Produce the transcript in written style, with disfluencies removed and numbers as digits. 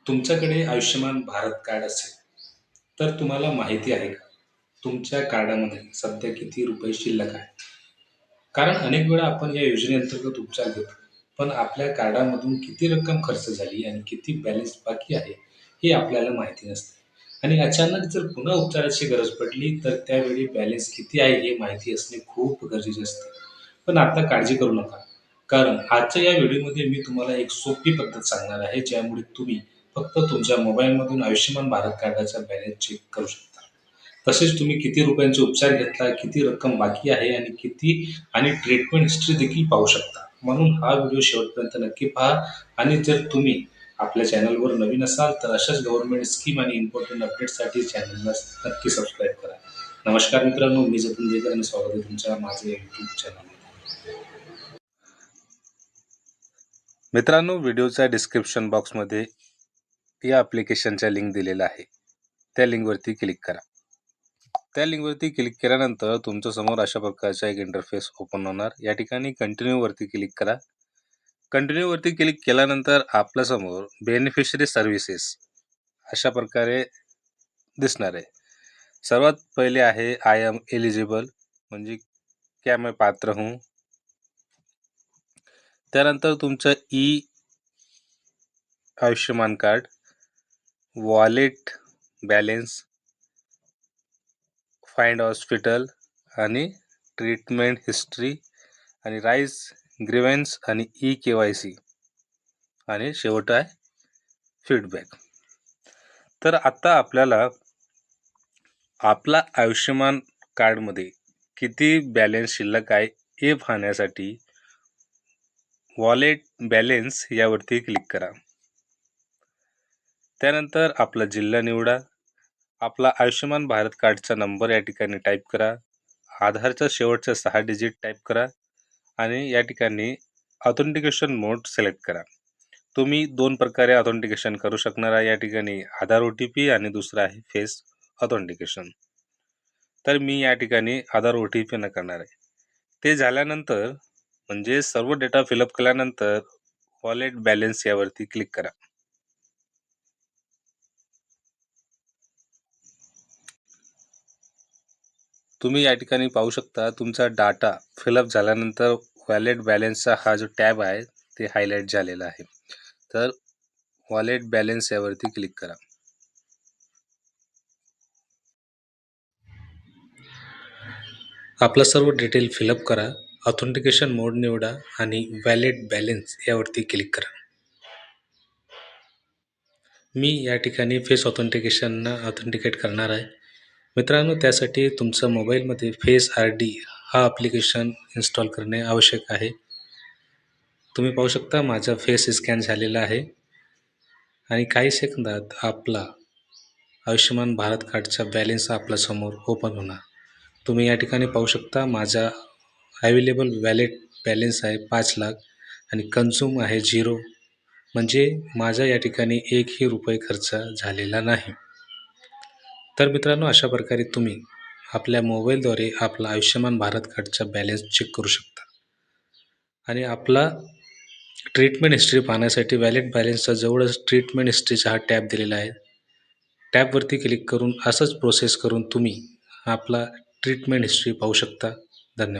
तुमच्याकडे आयुष्यमान भारत कार्ड असेल, तर तुम्हाला माहिती आहे का? तुमच्या कार्डामध्ये सध्या किती रुपये शिल्लक आहे? कारण अनेक वेळा आपण या योजनेअंतर्गत उपचार घेतो, पण आपल्या कार्डामधून किती रक्कम खर्च झाली आणि किती बॅलन्स बाकी आहे, हे आपल्याला माहिती नसते. आणि अचानक जर पुन्हा उपचाराची गरज पडली, तर त्यावेळी बॅलन्स किती आहे हे माहिती असणे खूप गरजेचे असते. पण आता काळजी करू नका. कारण आजच्या या व्हिडिओमध्ये मी तुम्हाला एक सोपी पद्धत सांगणार आहे, ज्यामुळे तुम्ही फक्त तुमच्या मोबाईलमधून आयुष्यमान भारत कार्डाचा बॅलन्स चेक करू शकता. तसेच तुम्ही किती रुपयांचे उपचार घेतला, किती रक्कम बाकी आहे आणि ट्रीटमेंट हिस्ट्री देखील पाहू शकता. म्हणून हा व्हिडिओ शेवटपर्यंत नक्की पहा. आणि जर तुम्ही आपल्या चॅनलवर नवीन असाल, तर अशाच गव्हर्नमेंट स्कीम आणि इम्पॉर्टंट अपडेट्ससाठी चॅनलला नक्की सबस्क्राईब करा. नमस्कार मित्रांनो, मी जतन देकर आणि स्वागत आहे तुमच्या माझ्या यूट्यूब चॅनलमध्ये. मित्रांनो, व्हिडिओच्या डिस्क्रिप्शन बॉक्समध्ये या ॲप्लिकेशनच्या लिंक दिलेला आहे. त्या लिंकवरती क्लिक करा. त्या लिंकवरती क्लिक केल्यानंतर तुमच्यासमोर अशा प्रकारचा एक इंटरफेस ओपन होणार. या ठिकाणी कंटिन्यूवरती क्लिक करा. कंटिन्यूवरती क्लिक केल्यानंतर आपल्यासमोर बेनिफिशरी सर्व्हिसेस अशा प्रकारे दिसणार आहे. सर्वात पहिले आहे आय एम एलिजिबल, म्हणजे क्या मैं पात्र हूँ. त्यानंतर तुमचं Ayushman card, wallet balance, find hospital आणि ट्रीटमेंट हिस्ट्री आणि राईज ग्रीव्हन्स आणि KYC आणि शेवट आहे फीडबॅक. तर आता आपल्याला आपला आयुष्यमान कार्डमध्ये किती बॅलन्स शिल्लक आहे हे पाहण्यासाठी वॉलेट बॅलेन्स यावरती क्लिक करा. त्यानंतर आपला जिल्हा निवडा. आपला आयुष्यमान भारत कार्डचा नंबर या ठिकाणी टाईप करा. आधारचा शेवटचा 6 डिजिट टाईप करा आणि या ठिकाणी ऑथेंटिकेशन मोड सिलेक्ट करा. तुम्ही 2 प्रकारे ऑथेंटिकेशन करू शकणार आहे. या ठिकाणी आधार OTP आणि दुसरा आहे फेस ऑथेंटिकेशन. तर मी या ठिकाणी आधार OTP न करणार आहे. ते झाल्यानंतर म्हणजे सर्व डेटा फिलअप केल्यानंतर वॉलेट बॅलन्स यावरती क्लिक करा. तुम्ही या ठिकाणी पाहू शकता तुमचा डाटा फिलअप झाल्यानंतर वॉलेट बॅलन्सचा हा जो टॅब आहे ते हायलाईट झालेला आहे. तर वॉलेट बॅलन्स यावरती क्लिक करा. आपला सर्व डिटेल फिलअप करा, ऑथेंटिकेशन मोड निवडा आणि वॅलेट बॅलन्स यावरती क्लिक करा. मी या ठिकाणी फेस ऑथेंटिकेट करणार आहे. मित्रांनो, त्यासाठी तुमच्या मोबाईलमध्ये फेस RD हा ॲप्लिकेशन इन्स्टॉल करणे आवश्यक आहे. तुम्ही पाहू शकता माझा फेस स्कॅन झालेला आहे आणि काही सेकंदात आपला आयुष्यमान भारत कार्डचा बॅलन्स आपल्यासमोर ओपन होणार. तुम्ही या ठिकाणी पाहू शकता माझा अवेलेबल वॅलेट बॅलन्स आहे 5 लाख आणि कन्झ्युम आहे 0, म्हणजे माझा या ठिकाणी एकही रुपये खर्च झालेला नाही. तर मित्रांनो, अशा प्रकारे तुम्ही आपल्या मोबाईलद्वारे आपला आयुष्यमान भारत कार्डचा बॅलन्स चेक करू शकता. आणि आपला ट्रीटमेंट हिस्ट्री पाहण्यासाठी वॅलेट बॅलन्सच्या जवळच ट्रीटमेंट हिस्ट्रीचा हा टॅब दिलेला आहे. टॅबवरती क्लिक करून असंच प्रोसेस करून तुम्ही आपला ट्रीटमेंट हिस्ट्री पाहू शकता. धन्यवाद.